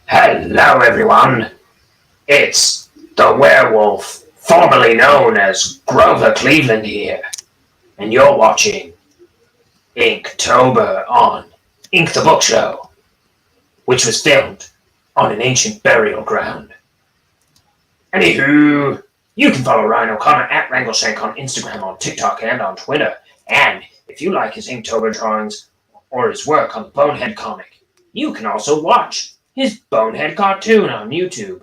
Hello, everyone. It's the werewolf, formerly known as Grover Cleveland here, and you're watching Inktober on Ink the Book Show, which was filmed on an ancient burial ground. Anywho, you can follow Ryan O'Connor at Wrangleshank on Instagram, on TikTok, and on Twitter. And if you like his Inktober drawings or his work on the Bonehead comic, you can also watch his Bonehead cartoon on YouTube.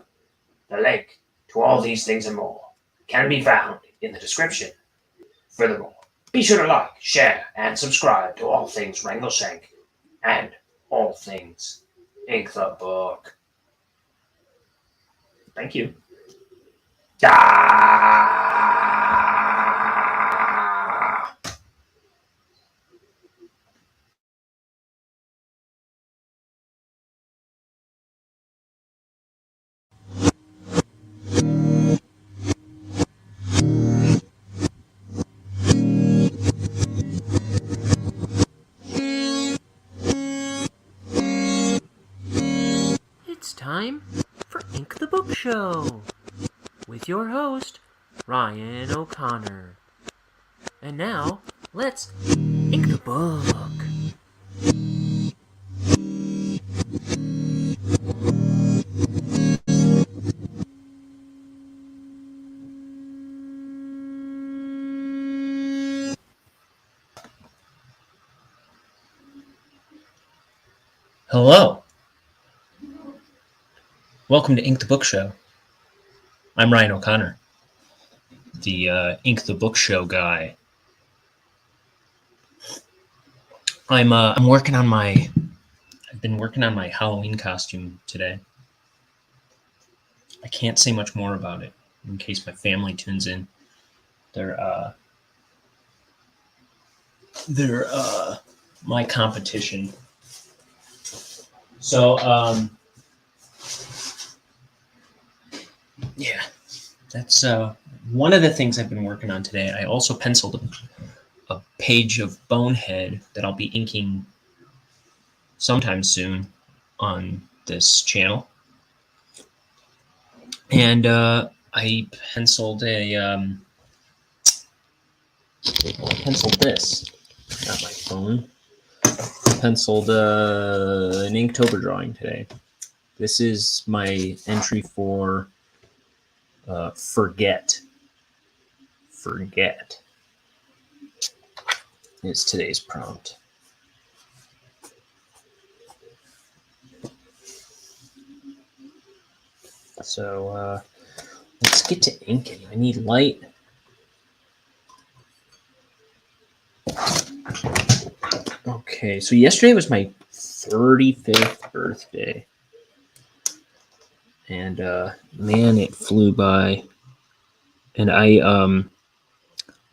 The link to all these things and more can be found in the description. Furthermore, be sure to like, share, and subscribe to all things Wrangleshank and all things Ink the Book. Thank you. Ah! It's time for Ink the Book Show with your host, Ryan O'Connor. And now, let's ink the book. Hello. Welcome to Ink the Book Show. I'm Ryan O'Connor, the Ink the Book Show guy. I've been working on my Halloween costume today. I can't say much more about it in case my family tunes in. They're my competition. So, yeah, that's one of the things I've been working on today. I also penciled a page of Bonehead that I'll be inking sometime soon on this channel. And I penciled this, not my phone. Penciled an Inktober drawing today. This is my entry for Forget. Forget is today's prompt. So let's get to inking. I need light. Okay, so yesterday was my 35th birthday. And man, it flew by. And I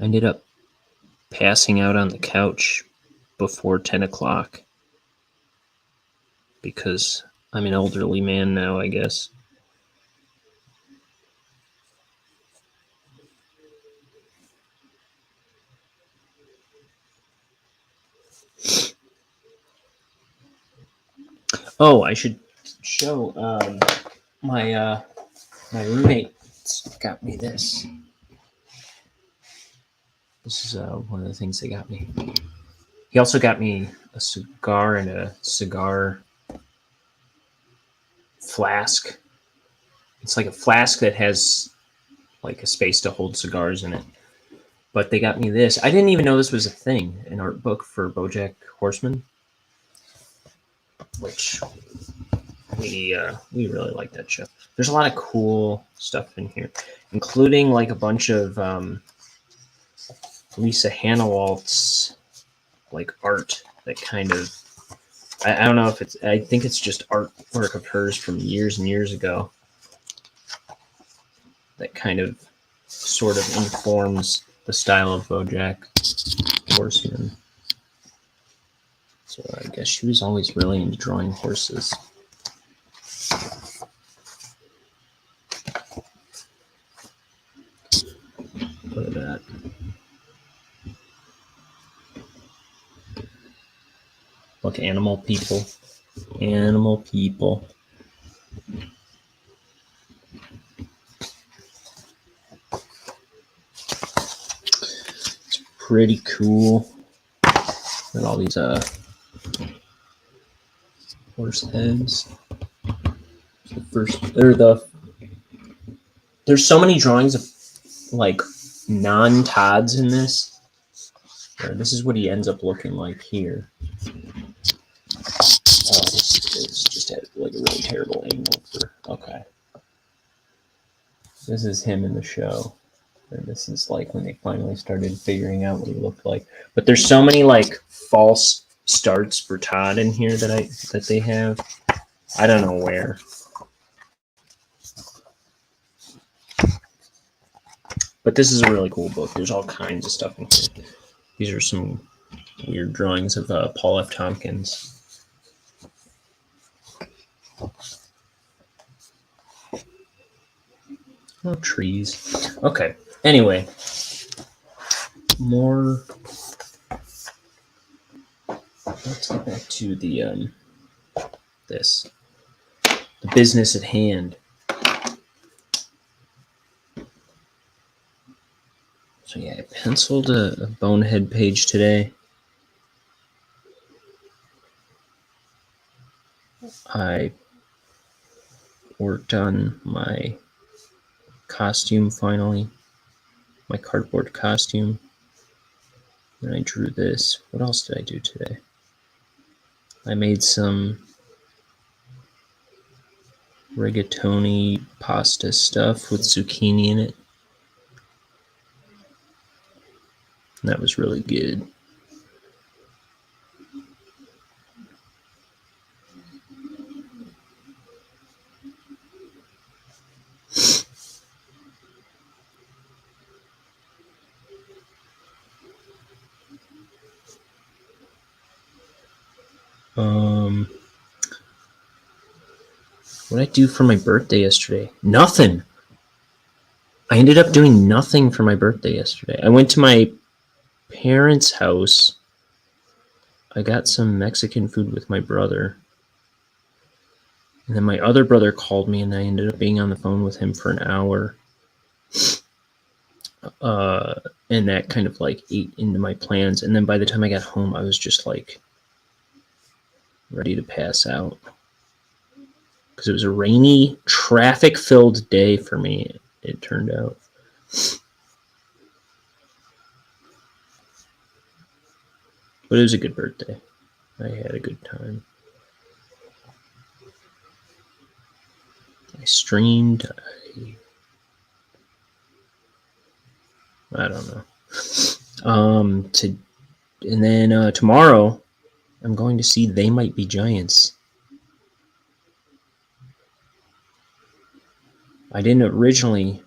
ended up passing out on the couch before 10 o'clock because I'm an elderly man now, I guess. Oh, I should show my roommate got me this. This is one of the things they got me. He also got me a cigar and a cigar flask. It's like a flask that has like a space to hold cigars in it. But they got me this. I didn't even know this was a thing, an art book for BoJack Horseman, which we really like that show. There's a lot of cool stuff in here, including like a bunch of Lisa Hannawalt's like art that kind of, I don't know if it's, I think it's just artwork of hers from years and years ago that kind of sort of informs the style of BoJack Horseman. So I guess she was always really into drawing horses. Look at that. Look, animal people. Animal people. It's pretty cool. Got all these horse heads. There's so many drawings of like non-Todds in this. This is what he ends up looking like here. Oh, it's just at like a really terrible angle for. Okay. This is him in the show. And this is like when they finally started figuring out what he looked like. But there's so many like false starts for Todd in here that they have. I don't know where. But this is a really cool book. There's all kinds of stuff in here. These are some weird drawings of Paul F. Tompkins. Oh, trees. Okay. Anyway, more. Let's get back to the the business at hand. So yeah, I penciled a bonehead page today. I worked on my costume finally, my cardboard costume. And I drew this. What else did I do today? I made some rigatoni pasta stuff with zucchini in it. And that was really good. What did I do for my birthday yesterday? Nothing. I ended up doing nothing for my birthday yesterday. I went to my parents' house. I got some Mexican food with my brother. And then my other brother called me, and I ended up being on the phone with him for an hour. And that kind of like ate into my plans. And then by the time I got home, I was just like ready to pass out. Because it was a rainy, traffic-filled day for me, it turned out. But it was a good birthday. I had a good time. I streamed. I don't know. And then tomorrow, I'm going to see They Might Be Giants. I didn't originally.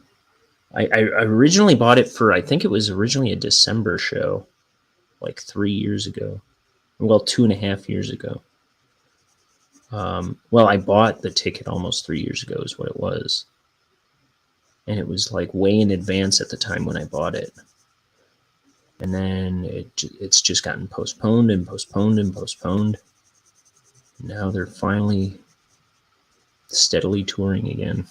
I originally bought it for. I think it was originally a December show, like 3 years ago. Well, 2.5 years ago. Well, I bought the ticket almost 3 years ago, is what it was. And it was like way in advance at the time when I bought it. And then it's just gotten postponed and postponed and postponed. Now they're finally steadily touring again.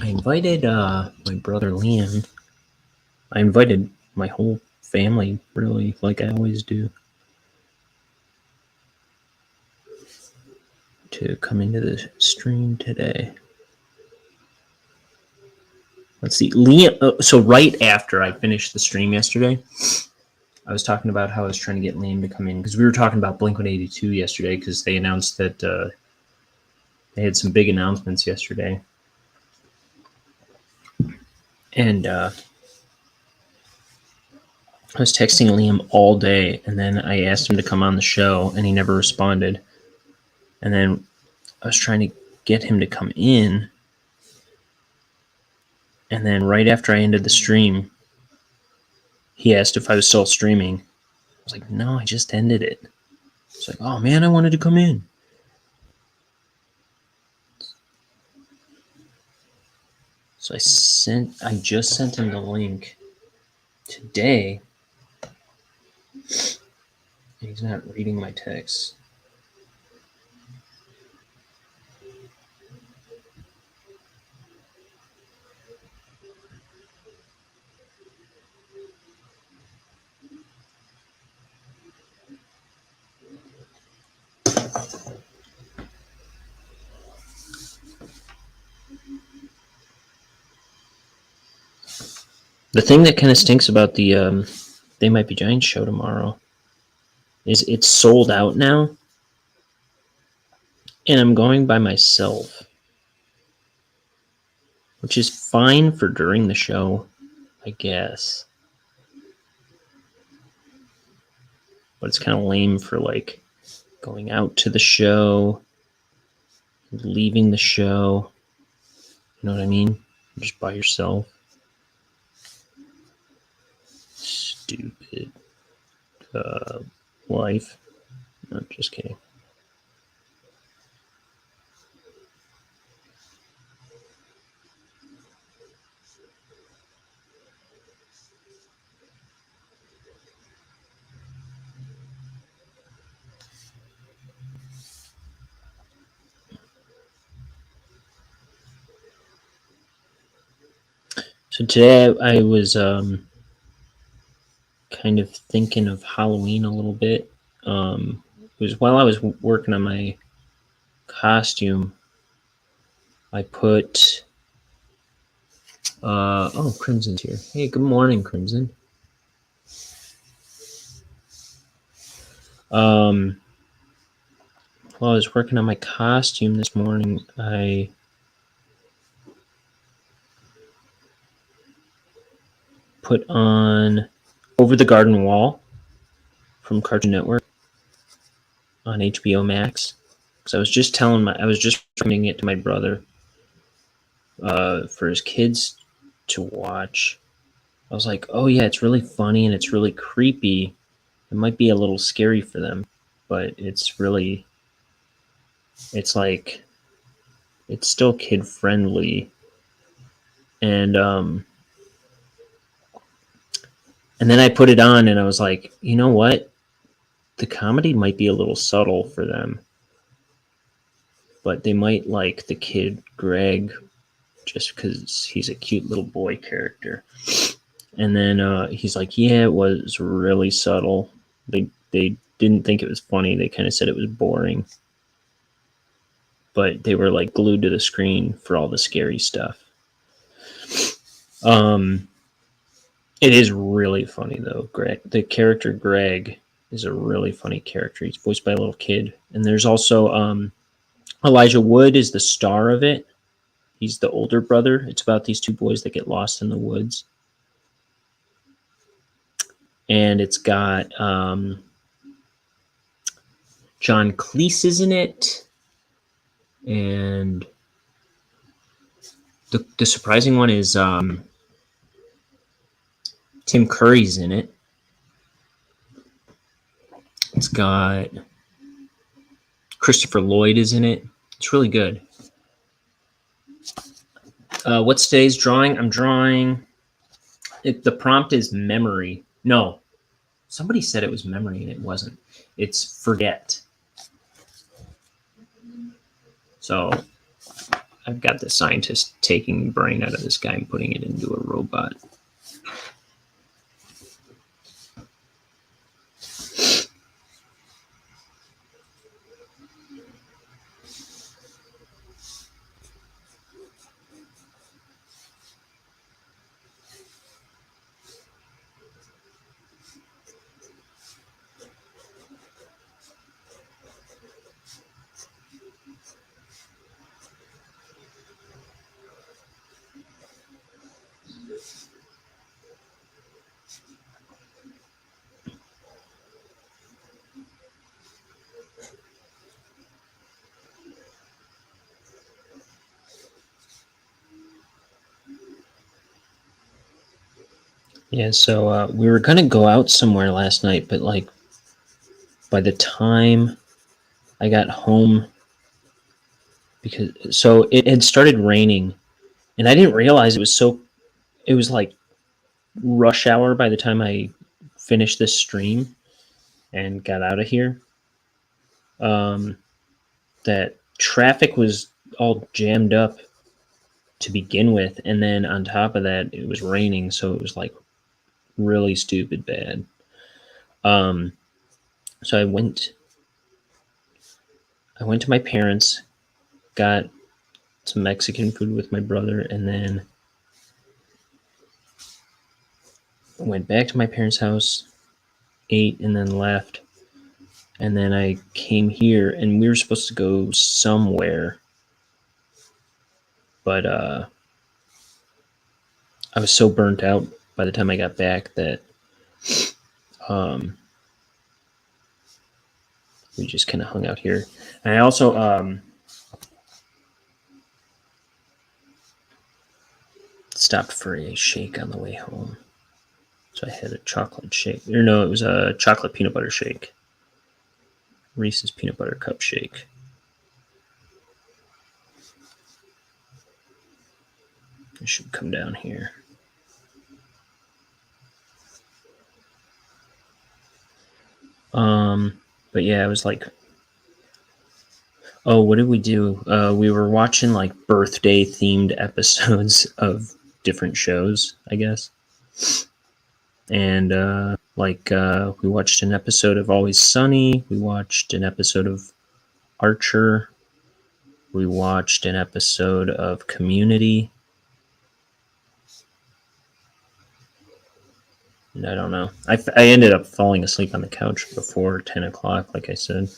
I invited my brother Liam. I invited my whole family, really, like I always do, to come into the stream today. Let's see, Liam. So right after I finished the stream yesterday, I was talking about how I was trying to get Liam to come in because we were talking about Blink-182 yesterday because they announced that they had some big announcements yesterday. And I was texting Liam all day, and then I asked him to come on the show, and he never responded. And then I was trying to get him to come in, and then right after I ended the stream, he asked if I was still streaming. was like, no, I just ended it. It's like, oh man, I wanted to come in. So I just sent him the link today. And he's not reading my text. The thing that kind of stinks about the They Might Be Giants show tomorrow is it's sold out now, and I'm going by myself, which is fine for during the show, I guess. But it's kind of lame for like going out to the show, leaving the show. You know what I mean? Just by yourself. Stupid life. No, just kidding. So today I was kind of thinking of Halloween a little bit. It was while I was working on my costume, I put oh, Crimson's here. Hey, good morning, Crimson. While I was working on my costume this morning, I put on Over the Garden Wall from Cartoon Network on HBO Max. Because I was just recommending it to my brother for his kids to watch. I was like, oh yeah, it's really funny and it's really creepy. It might be a little scary for them, but it's like, it's still kid friendly. And then I put it on and I was like, you know what? The comedy might be a little subtle for them, but they might like the kid Greg just because he's a cute little boy character. And then he's like, yeah, it was really subtle. They didn't think it was funny. They kind of said it was boring. But they were like glued to the screen for all the scary stuff. It is really funny though. Greg, the character Greg, is a really funny character. He's voiced by a little kid. And there's also Elijah Wood is the star of it. He's the older brother. It's about these two boys that get lost in the woods. And it's got John Cleese is in it. And the surprising one is Tim Curry's in it. It's got Christopher Lloyd is in it. It's really good. What's today's drawing? I'm drawing. The prompt is memory. No, somebody said it was memory and it wasn't. It's forget. So I've got the scientist taking the brain out of this guy and putting it into a robot. Yeah, so we were gonna go out somewhere last night, but like by the time I got home, so it had started raining, and I didn't realize it was like rush hour by the time I finished this stream and got out of here. That traffic was all jammed up to begin with, and then on top of that, it was raining, so it was like really stupid bad. So I went to my parents, got some Mexican food with my brother, and then went back to my parents' house, ate, and then left. And then I came here, and we were supposed to go somewhere, but I was so burnt out by the time I got back that we just kind of hung out here. And I also stopped for a shake on the way home. So I had a chocolate shake. Or no, it was a chocolate peanut butter shake. Reese's peanut butter cup shake. It should come down here. But yeah, it was like, oh, what did we do? We were watching like birthday themed episodes of different shows, I guess. And we watched an episode of Always Sunny. We watched an episode of Archer. We watched an episode of Community. And I don't know. I ended up falling asleep on the couch before 10 o'clock, like I said.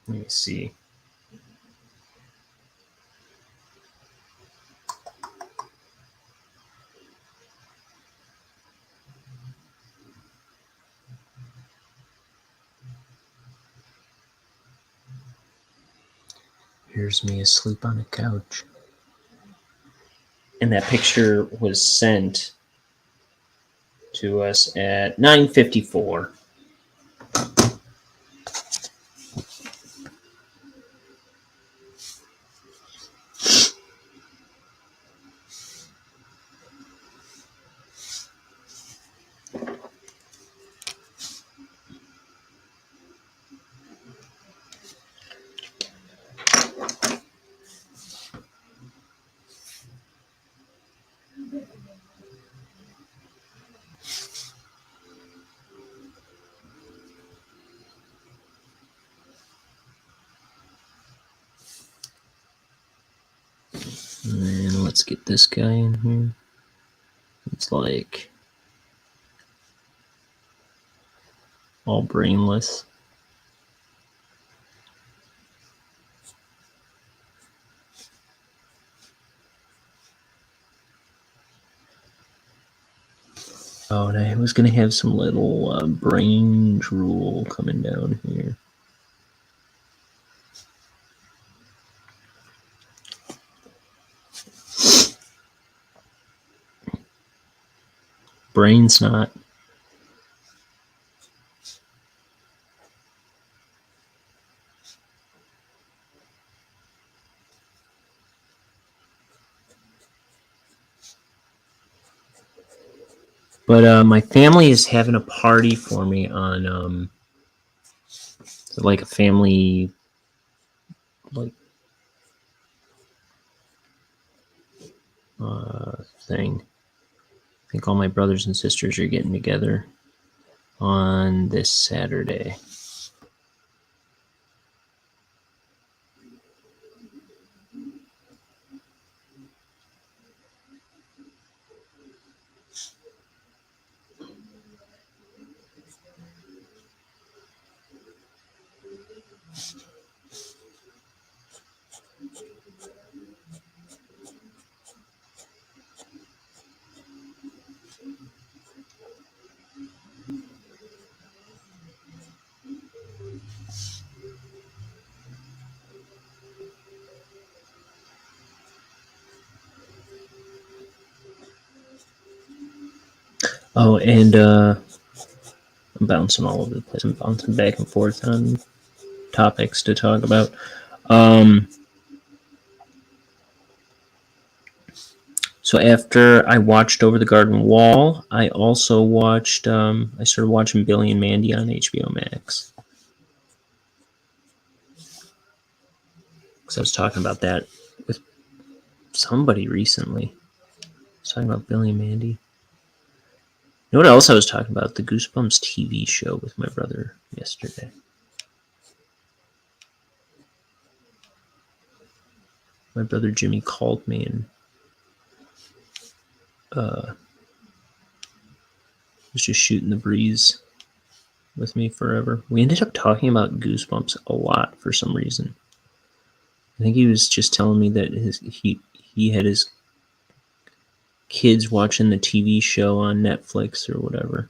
Let me see. Here's me asleep on a couch. And that picture was sent to us at 9:54. And then let's get this guy in here. It's like all brainless. Oh, and I was going to have some little brain drool coming down here. Brain snot. But my family is having a party for me on like a family like thing. I think all my brothers and sisters are getting together on this Saturday. Oh, and I'm bouncing all over the place. I'm bouncing back and forth on topics to talk about. Um, so after I watched Over the Garden Wall, I also watched. I started watching Billy and Mandy on HBO Max because I was talking about that with somebody recently. I was talking about Billy and Mandy. You know what else I was talking about? The Goosebumps TV show with my brother yesterday. My brother Jimmy called me and was just shooting the breeze with me forever. We ended up talking about Goosebumps a lot for some reason. I think he was just telling me that he had his kids watching the TV show on Netflix or whatever.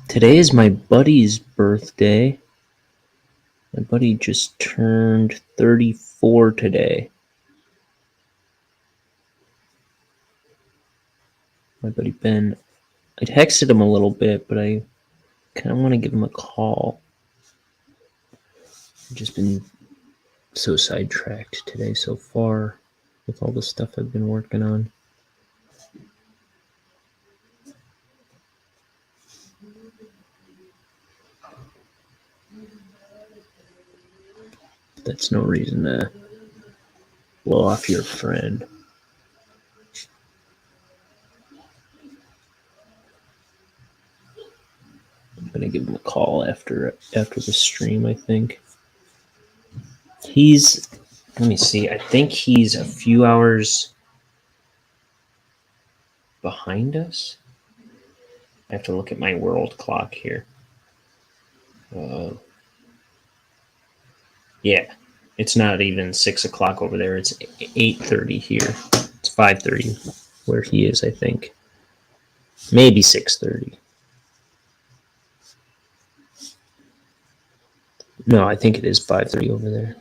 Today is my buddy's birthday. My buddy just turned 34 today. My buddy Ben. I texted him a little bit, but I kind of want to give him a call. I've just been so sidetracked today so far with all the stuff I've been working on. That's no reason to blow off your friend. I'm gonna give him a call after the stream, I think. Let me see, I think he's a few hours behind us. I have to look at my world clock here. Yeah, it's not even 6 o'clock over there. It's 8:30 here. It's 5:30 where he is, I think. Maybe 6:30. No, I think it is 5:30 over there.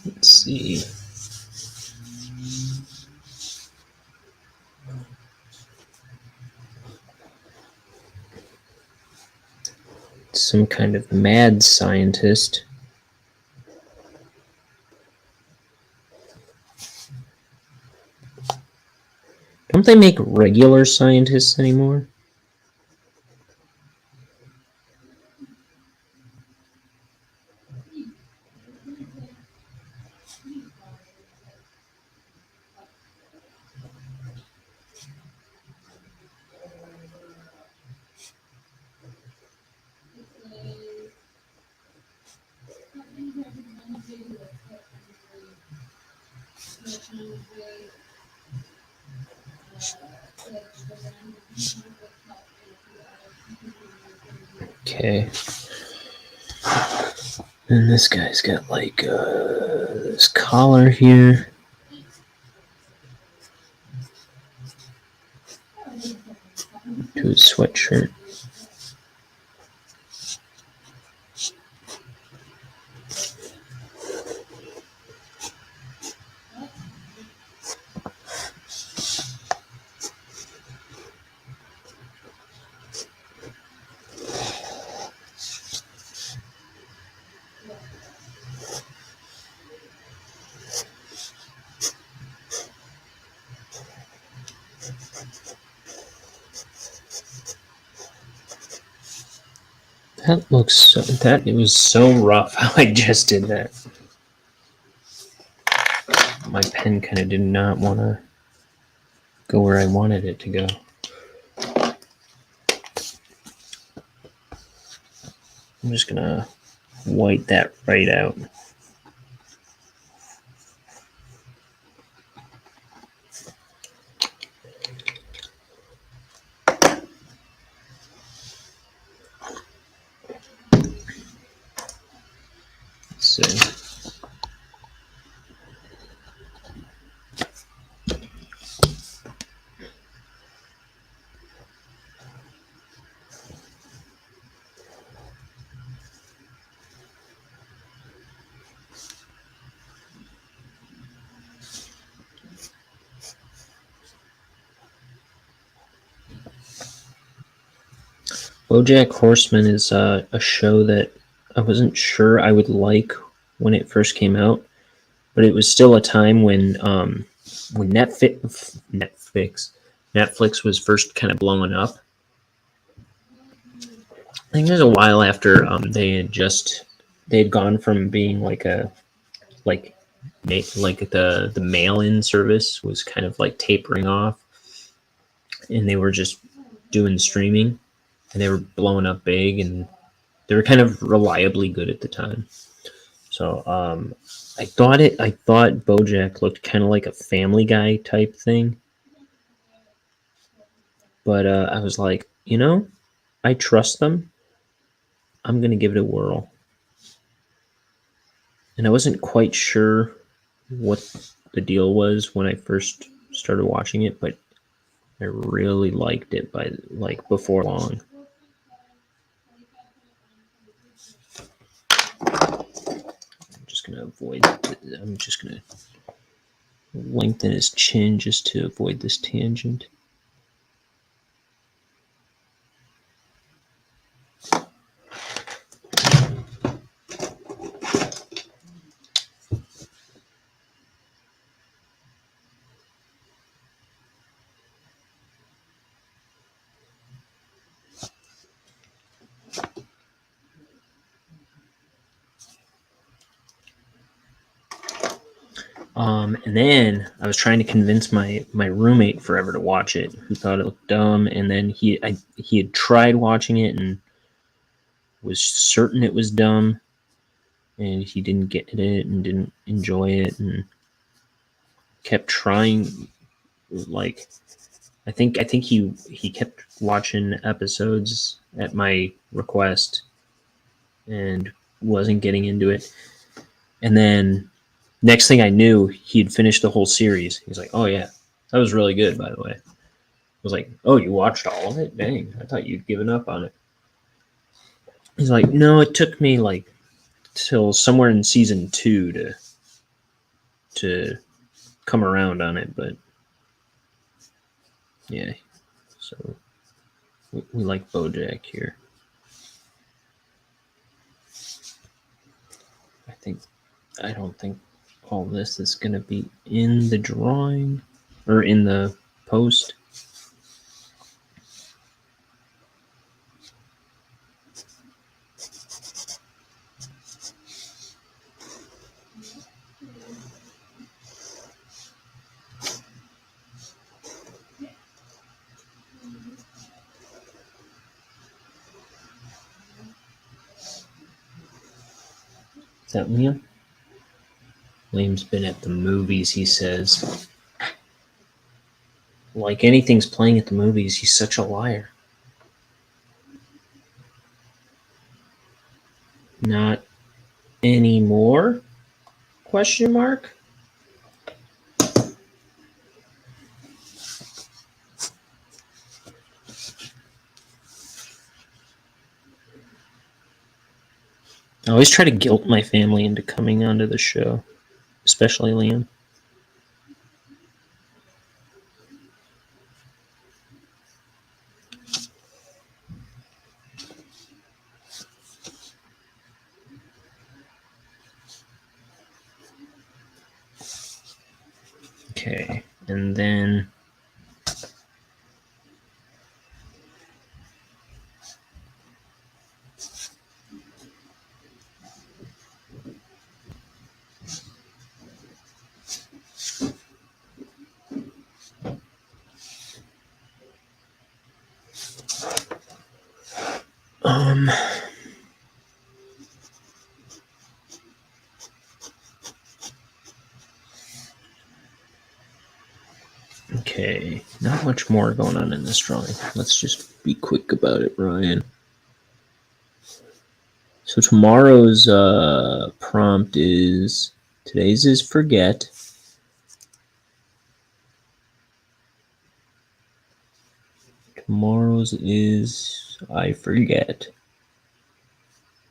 Let's see. Some kind of mad scientist. Don't they make regular scientists anymore? Okay. And this guy's got like this collar here. To his sweatshirt. That looks so, that it was so rough how I just did that. My pen kind of did not want to go where I wanted it to go. I'm just gonna white that right out. Let's see. BoJack Horseman is a show that I wasn't sure I would like when it first came out, but it was still a time when Netflix was first kind of blowing up. I think there's a while after they had gone from being like the mail-in service was kind of like tapering off, and they were just doing streaming, and they were blowing up big, and they were kind of reliably good at the time. So I thought BoJack looked kind of like a Family Guy type thing, but I was like, I trust them. I'm gonna give it a whirl, and I wasn't quite sure what the deal was when I first started watching it, but I really liked it by like before long. I'm just gonna lengthen his chin just to avoid this tangent. And then I was trying to convince my roommate forever to watch it, who thought it looked dumb. And then he had tried watching it and was certain it was dumb, and he didn't get it and didn't enjoy it, and kept trying. Like I think he kept watching episodes at my request and wasn't getting into it. And then next thing I knew, he'd finished the whole series. He's like, "Oh yeah, that was really good, by the way." I was like, "Oh, you watched all of it? Dang, I thought you'd given up on it." He's like, "No, it took me like till somewhere in season 2 to come around on it, but yeah." So we like BoJack here. I don't think all this is gonna be in the drawing or in the post. Is that Liam? Liam's been at the movies, he says. like anything's playing at the movies. He's such a liar. Not anymore? Question mark. I always try to guilt my family into coming onto the show, especially Liam. Okay, and then um okay, not much more going on in this drawing. Let's just be quick about it, Ryan. So tomorrow's prompt is, today's is forget. Tomorrow's is I forget.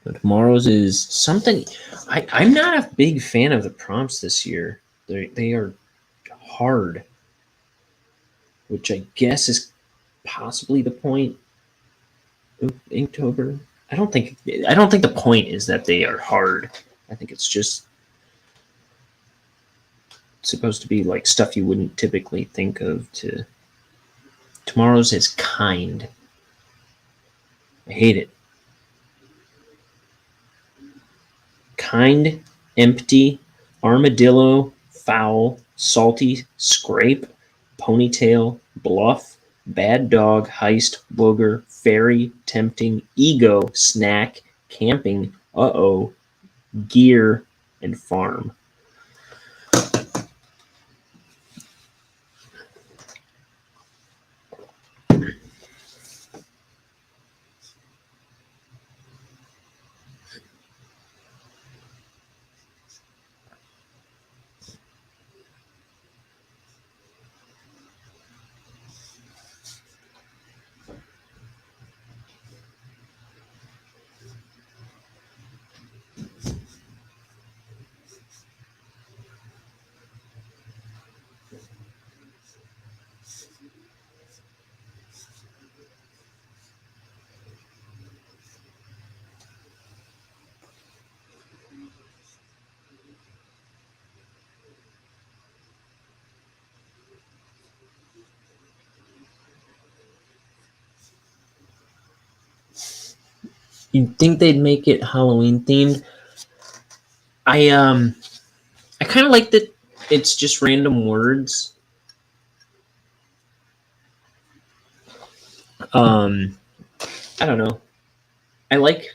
But tomorrow's is something. I'm not a big fan of the prompts this year. They are hard, which I guess is possibly the point of Inktober. I don't think the point is that they are hard. I think it's just supposed to be like stuff you wouldn't typically think of. Tomorrow's is kind. I hate it. Kind, empty, armadillo, foul, salty, scrape, ponytail, bluff, bad dog, heist, booger, fairy, tempting, ego, snack, camping, uh-oh, gear, and farm. You'd think they'd make it Halloween themed. I kind of like that it's just random words. I don't know. I like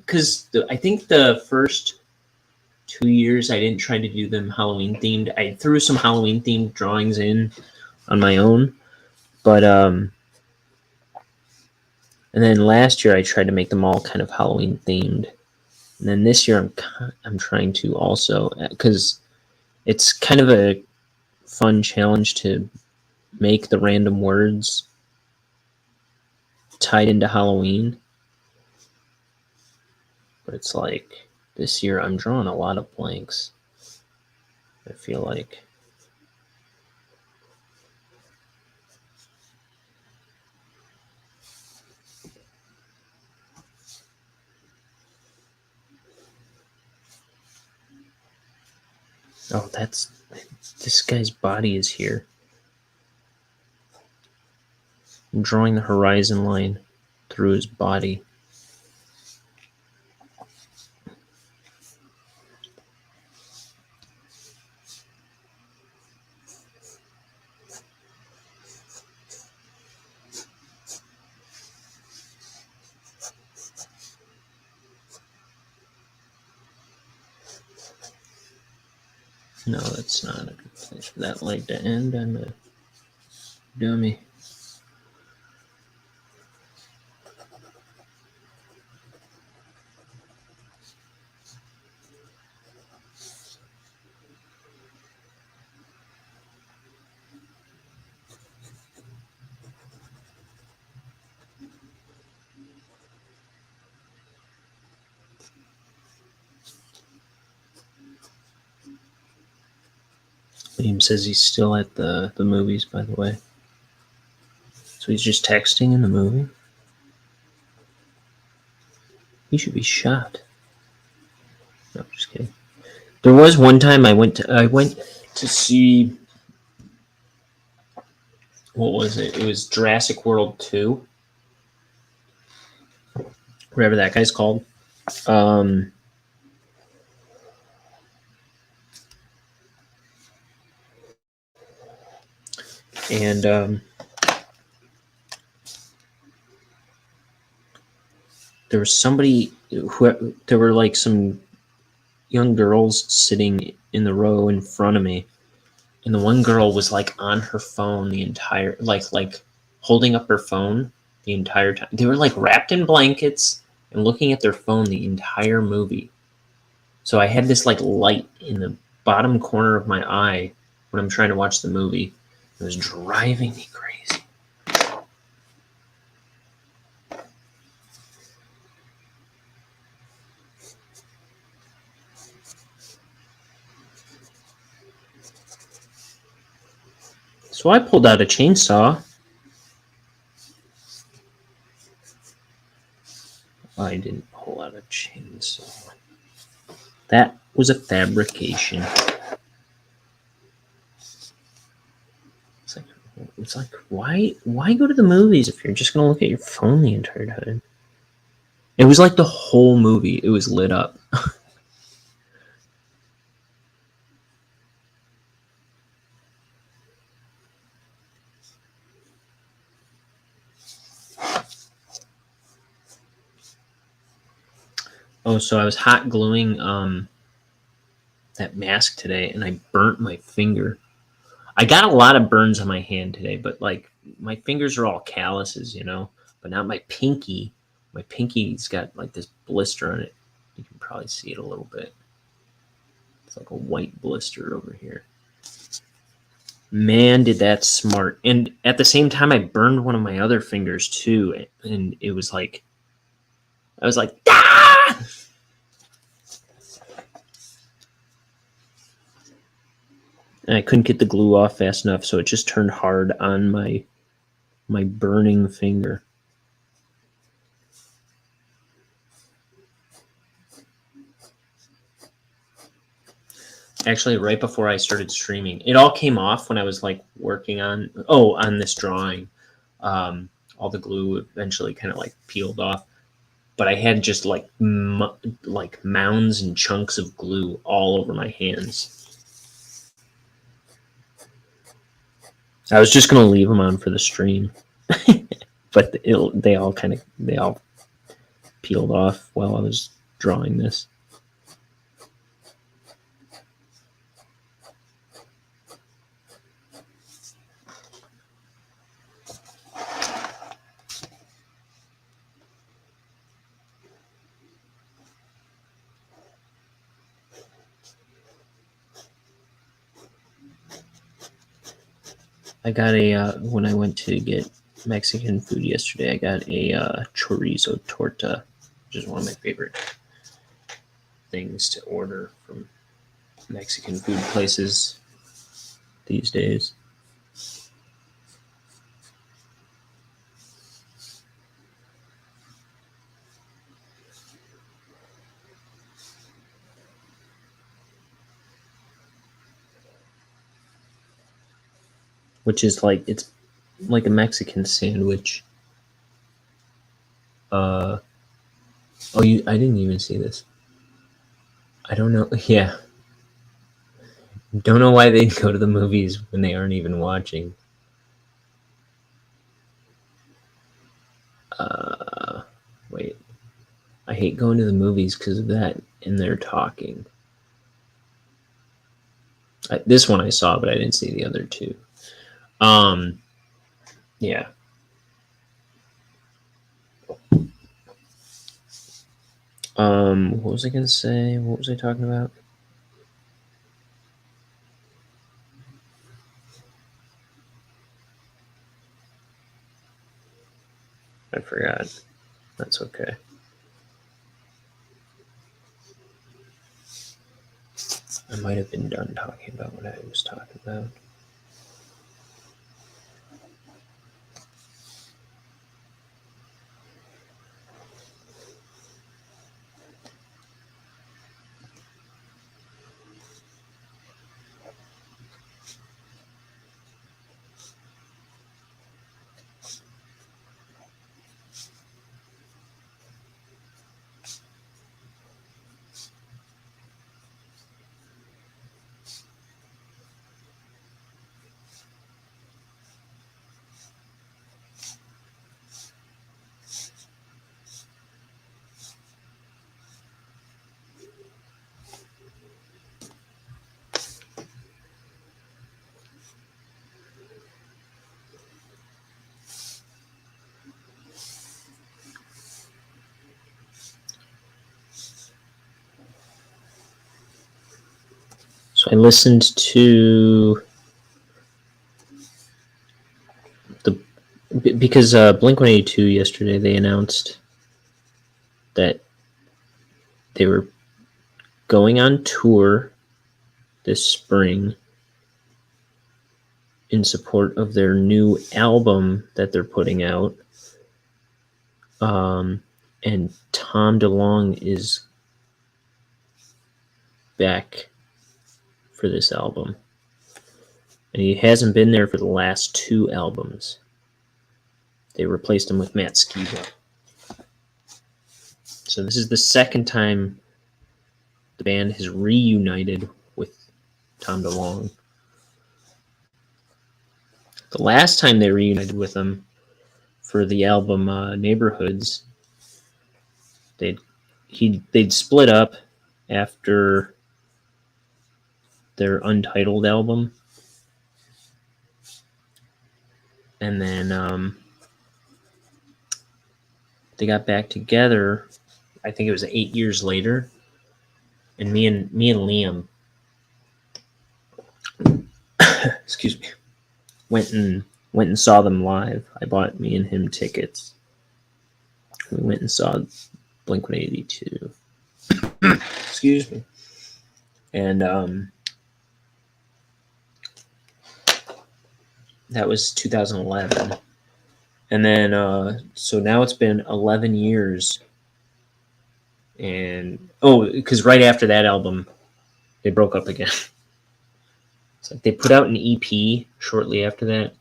because I think the first 2 years I didn't try to do them Halloween themed. I threw some Halloween themed drawings in on my own, but and then last year I tried to make them all kind of Halloween themed, and then this year I'm trying to also, because it's kind of a fun challenge to make the random words tied into Halloween. But it's like this year I'm drawing a lot of blanks. I feel like. Oh, this guy's body is here. I'm drawing the horizon line through his body. No, that's not a good place for that light to end. Dummy. Liam says he's still at the movies, by the way. So he's just texting in the movie? He should be shot. No, I'm just kidding. There was one time I went to see, what was it? It was Jurassic World 2. Whatever that guy's called. And there was somebody there were like some young girls sitting in the row in front of me, and the one girl was like on her phone the entire like holding up her phone the entire time. They were like wrapped in blankets and looking at their phone the entire movie. So I had this like light in the bottom corner of my eye when I'm trying to watch the movie. It was driving me crazy. So I pulled out a chainsaw. I didn't pull out a chainsaw. That was a fabrication. It's like why go to the movies if you're just gonna look at your phone the entire time? It was like the whole movie. It was lit up. Oh, so I was hot gluing that mask today, and I burnt my finger. I got a lot of burns on my hand today, but like my fingers are all calluses, you know. But not my pinky. My pinky's got like this blister on it. You can probably see it a little bit. It's like a white blister over here. Man, did that smart. And at the same time, I burned one of my other fingers too, and it was like, I was like, ah! And I couldn't get the glue off fast enough, so it just turned hard on my burning finger. Actually, right before I started streaming, it all came off when I was like working on this drawing. All the glue eventually kind of like peeled off, but I had just like like mounds and chunks of glue all over my hands. I was just gonna leave them on for the stream, but they all peeled off while I was drawing this. I got when I went to get Mexican food yesterday, I got a chorizo torta, which is one of my favorite things to order from Mexican food places these days. Which is like, it's like a Mexican sandwich. I didn't even see this. I don't know. Yeah. Don't know why they'd go to the movies when they aren't even watching. Wait. I hate going to the movies because of that, and they're talking. This one I saw, but I didn't see the other two. Yeah. What was I gonna say? What was I talking about? I forgot. That's okay. I might have been done talking about what I was talking about. So I listened to because Blink 182 yesterday they announced that they were going on tour this spring in support of their new album that they're putting out. And Tom DeLonge is back for this album. And he hasn't been there for the last two albums. They replaced him with Matt Skiba. So this is the second time the band has reunited with Tom DeLonge. The last time they reunited with him for the album Neighborhoods, they'd split up after their Untitled album, and then they got back together. I think it was 8 years later, and me and Liam, excuse me, went and saw them live. I bought me and him tickets. We went and saw Blink 182. Excuse me. And that was 2011. And then so now it's been 11 years. And because right after that album, they broke up again. It's like they put out an EP shortly after that,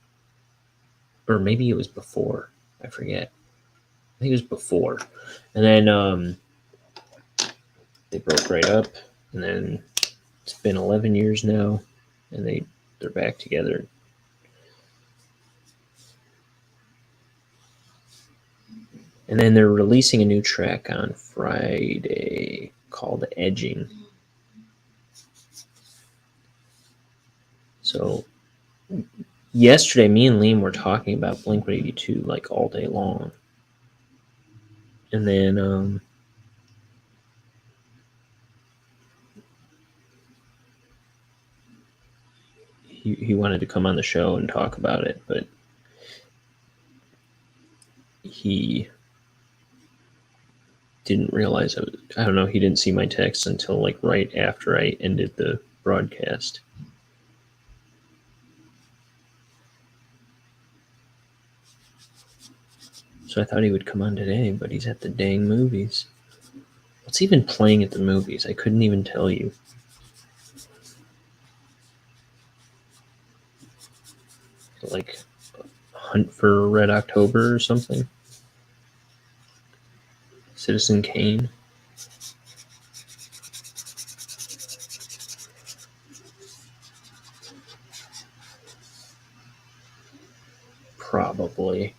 or maybe it was before. I forget. I think it was before, and then they broke right up, and then it's been 11 years now, and they're back together. And then they're releasing a new track on Friday called Edging. So yesterday, me and Liam were talking about Blink 182 like all day long. And then he wanted to come on the show and talk about it, but he didn't realize I don't know, he didn't see my text until like right after I ended the broadcast. So I thought he would come on today, but he's at the dang movies. What's even playing at the movies? I couldn't even tell you. Like Hunt for Red October or something? Citizen Kane? Probably.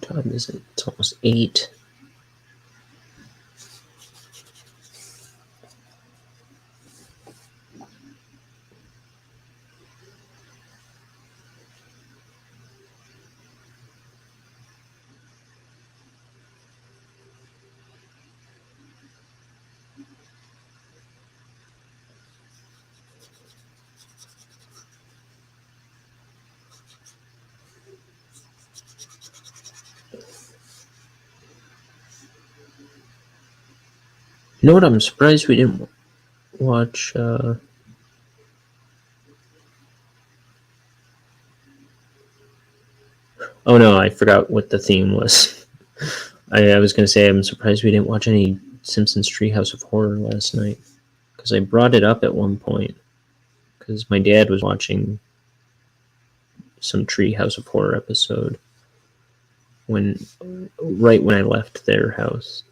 time is it? It's almost 8. You know what? I'm surprised we didn't watch. Oh no, I forgot what the theme was. I was going to say I'm surprised we didn't watch any Simpsons Treehouse of Horror last night, because I brought it up at one point because my dad was watching some Treehouse of Horror episode right when I left their house.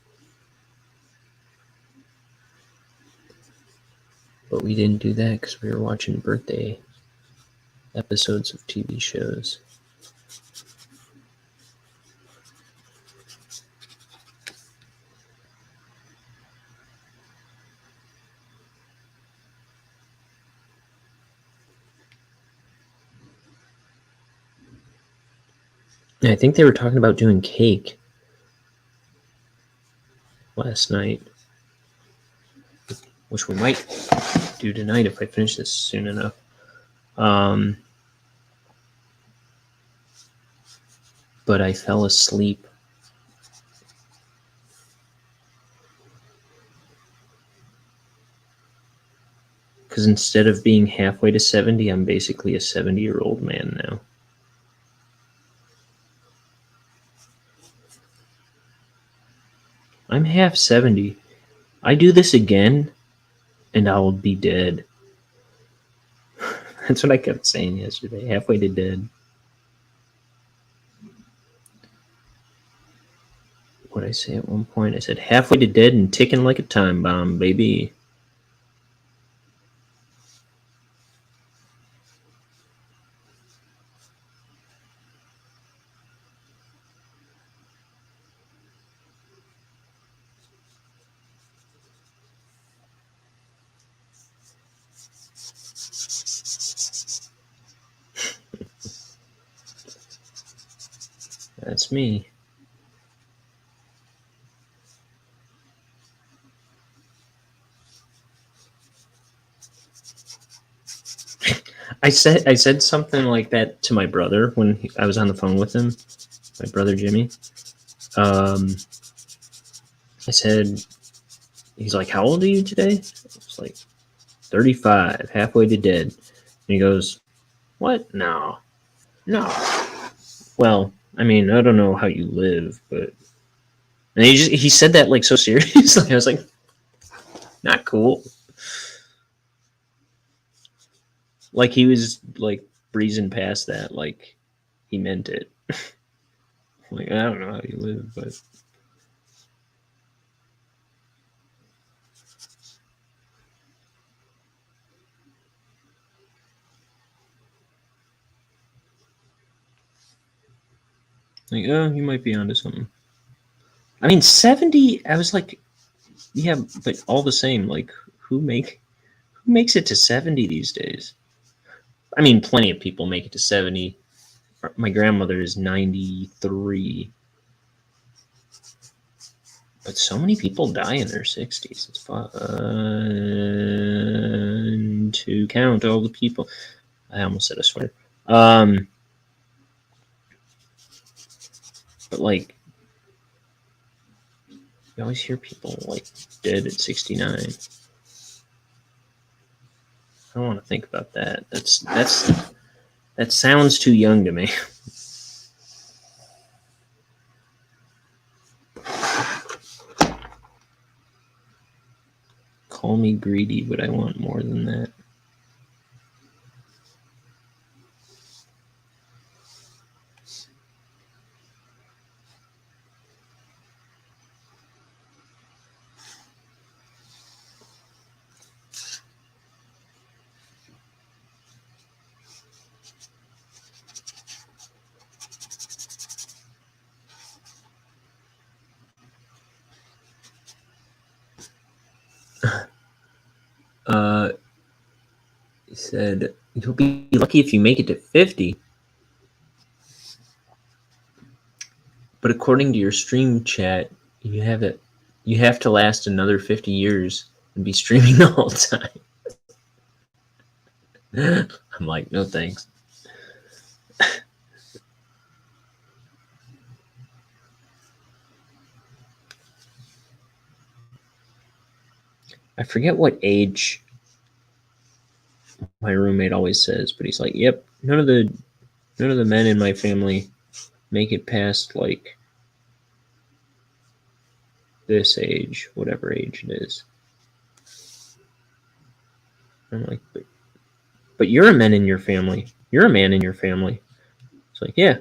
But we didn't do that because we were watching birthday episodes of TV shows. And I think they were talking about doing cake last night, which we might do tonight if I finish this soon enough. But I fell asleep. Because instead of being halfway to 70, I'm basically a 70-year-old man now. I'm half 70. I do this again, and I'll be dead. That's what I kept saying yesterday. Halfway to dead. What did I say at one point? I said halfway to dead and ticking like a time bomb, baby. That's me. I said something like that to my brother when I was on the phone with him, my brother Jimmy. I said, he's like, "How old are you today?" I was like, 35, halfway to dead. And he goes, "What? No. No." Well, I mean, I don't know how you live, but and he said that like so seriously. I was like, not cool. Like he was like breezing past that, like he meant it. Like I don't know how you live, but like oh, you might be onto something. I mean, 70. I was like, yeah, but all the same, like who makes it to 70 these days? I mean, plenty of people make it to 70. My grandmother is 93. But so many people die in their 60s. It's fun to count all the people. I almost said a swear. But like, you always hear people like dead at 69. I don't want to think about that. That sounds too young to me. Call me greedy, but I want more than that. He said, "You'll be lucky if you make it to 50. But according to your stream chat, you have to last another 50 years and be streaming the whole time." I'm like, no thanks. I forget what age my roommate always says, but he's like, "Yep, none of the men in my family make it past like this age, whatever age it is." I'm like, but you're a man in your family. You're a man in your family. It's like, yeah,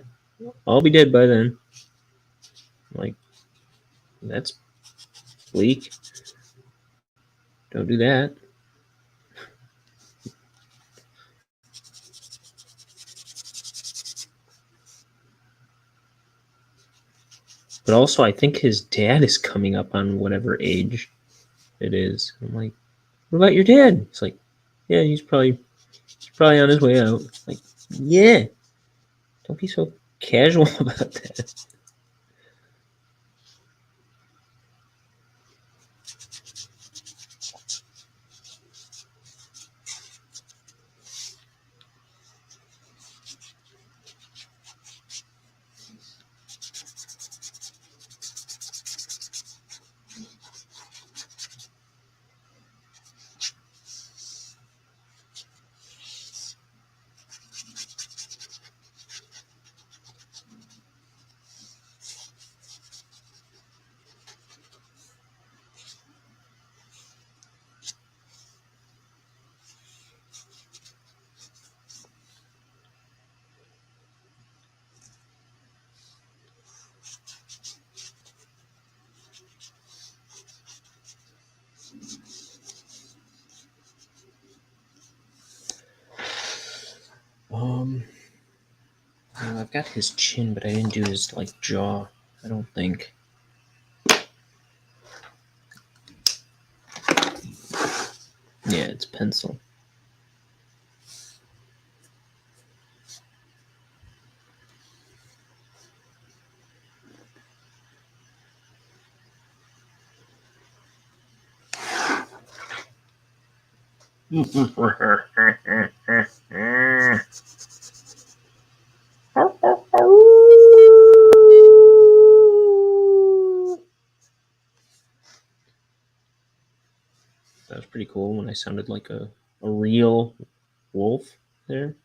I'll be dead by then. I'm like, that's bleak. Don't do that. But also, I think his dad is coming up on whatever age it is. I'm like, what about your dad? It's like, yeah, he's probably on his way out. Like, yeah, don't be so casual about that. I've got his chin, but I didn't do his like jaw. I don't think. Yeah, it's pencil. That was pretty cool when I sounded like a real wolf there.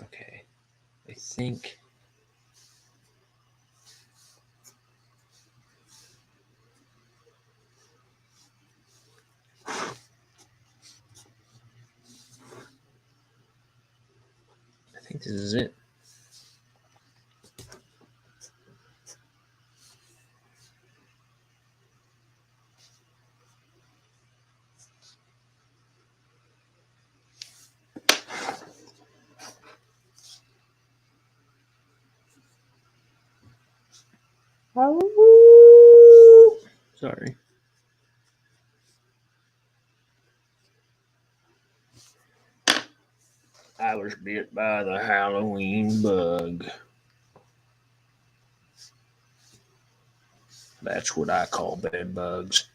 Okay, I think. I think this is it. Sorry. I was bit by the Halloween bug. That's what I call bed bugs.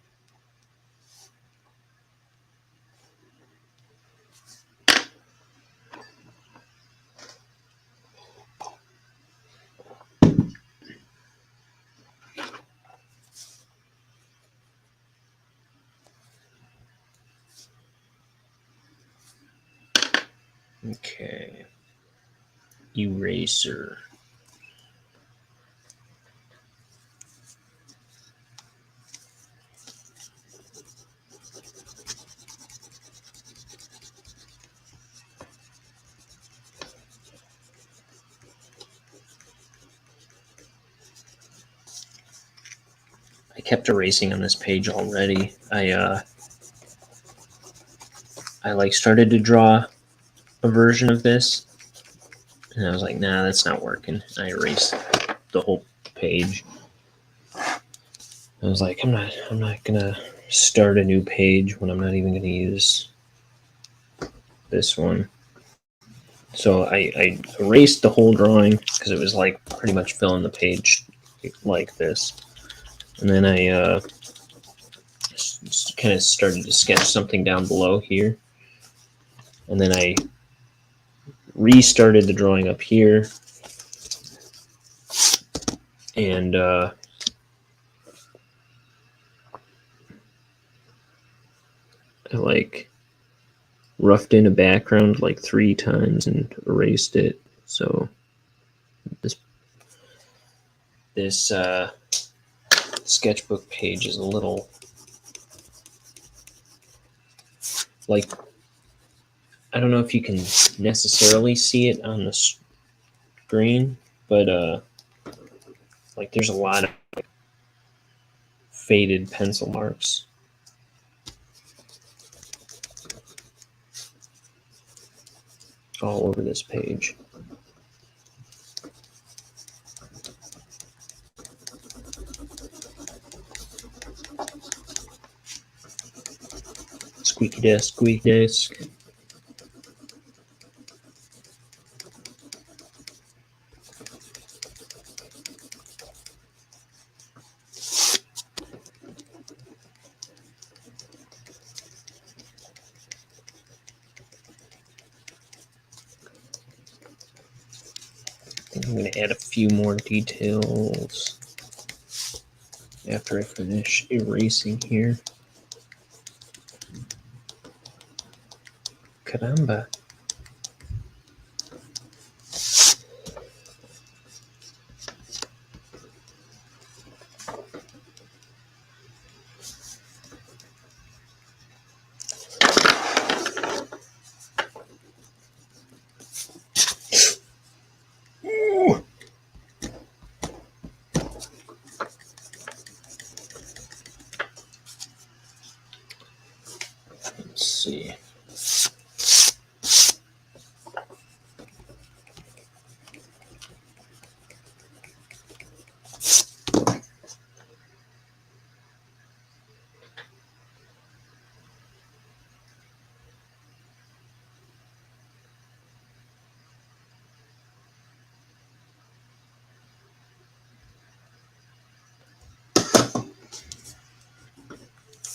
Okay. Eraser. I kept erasing on this page already. I like started to draw a version of this And I was like, nah, that's not working. I erased the whole page. I was like, I'm not gonna start a new page when I'm not even gonna use this one. So I erased the whole drawing because it was like pretty much filling the page like this. And then I kind of started to sketch something down below here. And then I restarted the drawing up here. And I like roughed in a background like 3 times and erased it. So this sketchbook page is a little like, I don't know if you can necessarily see it on the screen, but like there's a lot of faded pencil marks all over this page. Squeaky desk, squeaky desk. I'm going to add a few more details after I finish erasing here. Caramba. Let's see.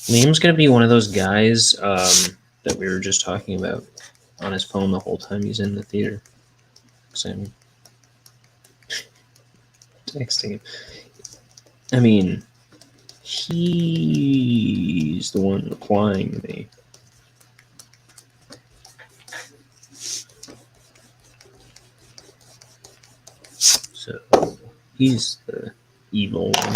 Liam's going to be one of those guys that we were just talking about on his phone the whole time he's in the theater. So I'm texting him. I mean, he's the one replying to me. So he's the evil one.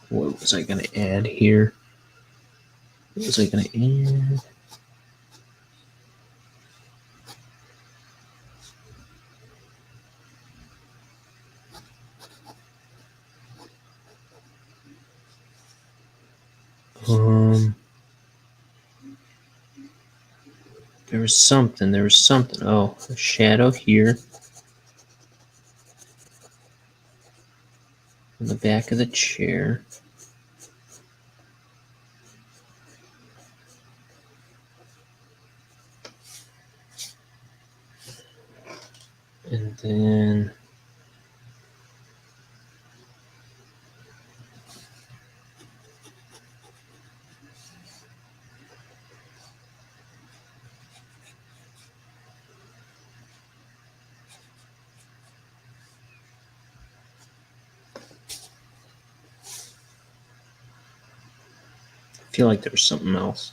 What was I going to add here? What was I going to add? There was something. Oh, a shadow here on the back of the chair. And then I feel like there was something else.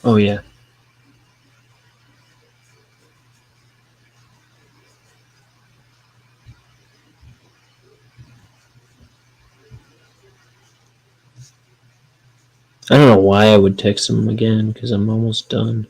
Oh, yeah. I don't know why I would text him again, because I'm almost done.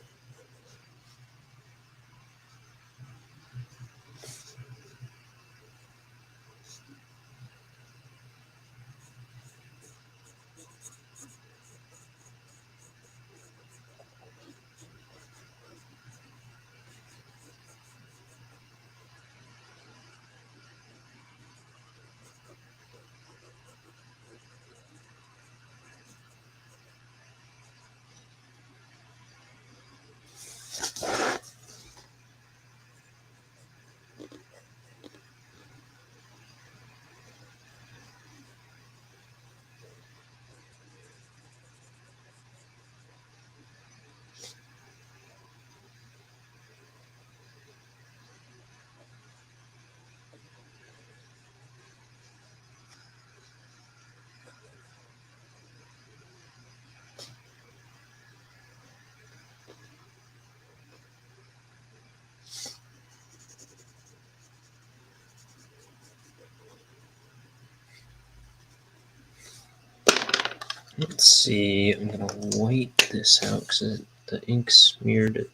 Let's see. I'm going to white this out because the ink smeared a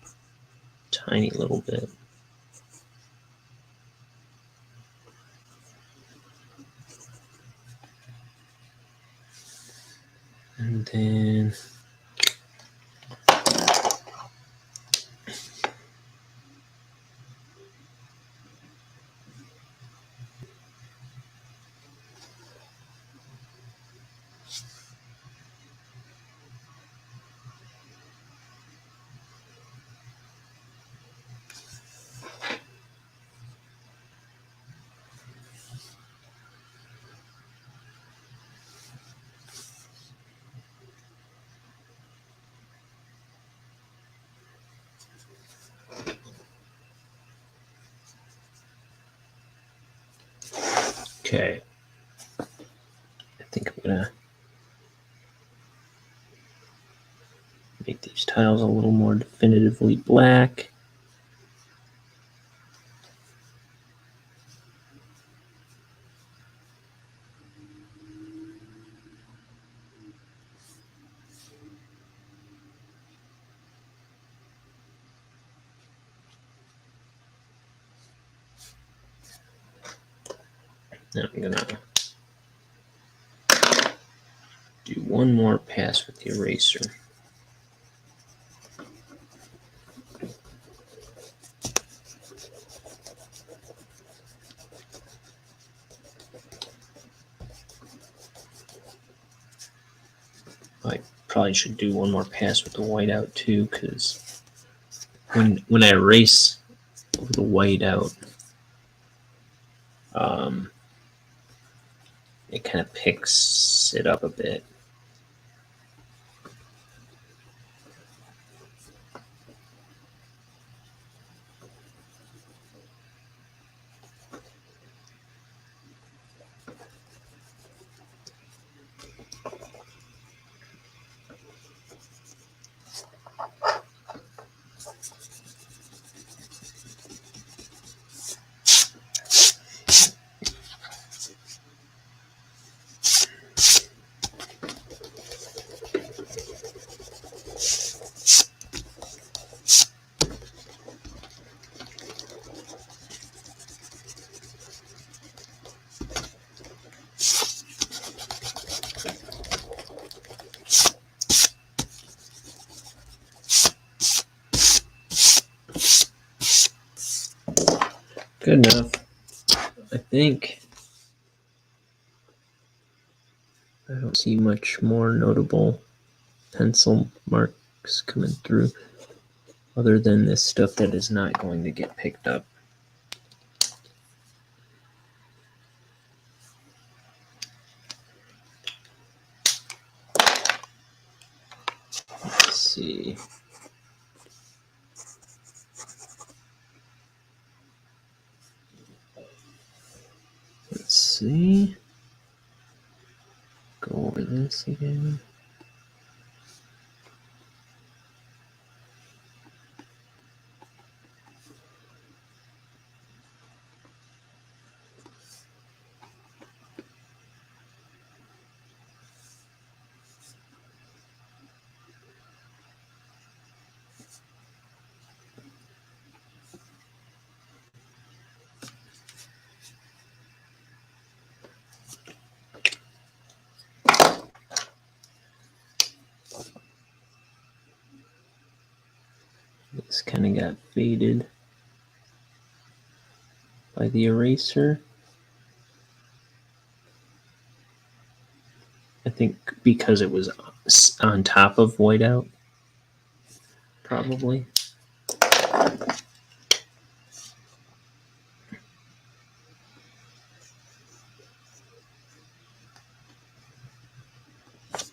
tiny little bit. And then okay. I think I'm going to make these tiles a little more definitively black. Now I'm going to do one more pass with the eraser. I probably should do one more pass with the whiteout too, because when I erase over the whiteout, it kind of picks it up a bit. Good enough. I think I don't see much more notable pencil marks coming through other than this stuff that is not going to get picked up. Let's see. Let's see. Go over this again. This kind of got faded by the eraser. I think because it was on top of whiteout, probably.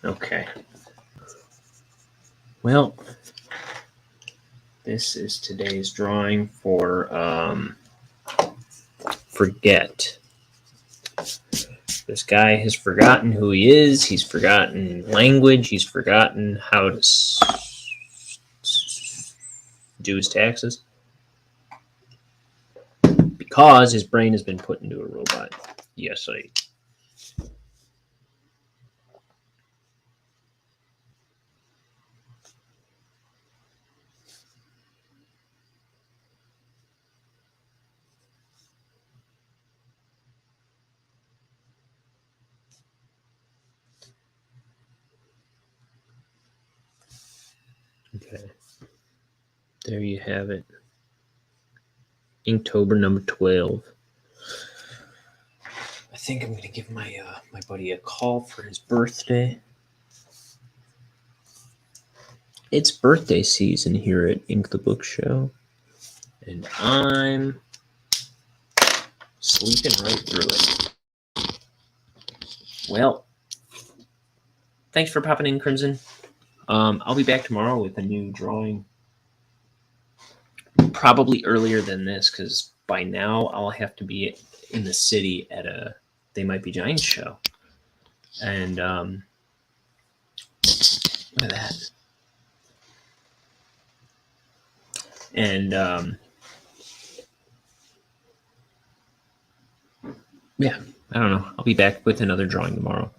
Okay. Well, this is today's drawing for Forget. This guy has forgotten who he is. He's forgotten language. He's forgotten how to do his taxes because his brain has been put into a robot. Yes, I. Okay. There you have it. Inktober number 12. I think I'm gonna give my my buddy a call for his birthday. It's birthday season here at Ink the Book Show, and I'm sleeping right through it. Well, thanks for popping in, Crimson. I'll be back tomorrow with a new drawing. Probably earlier than this, because by now I'll have to be in the city at a They Might Be Giants show. And look at that. And yeah, I don't know. I'll be back with another drawing tomorrow.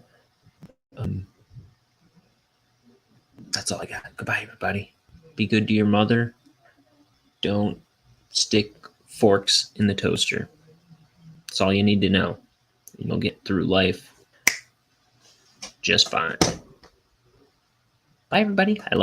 That's all I got. Goodbye, everybody. Be good to your mother. Don't stick forks in the toaster. That's all you need to know. You'll get through life just fine. Bye, everybody. I love you.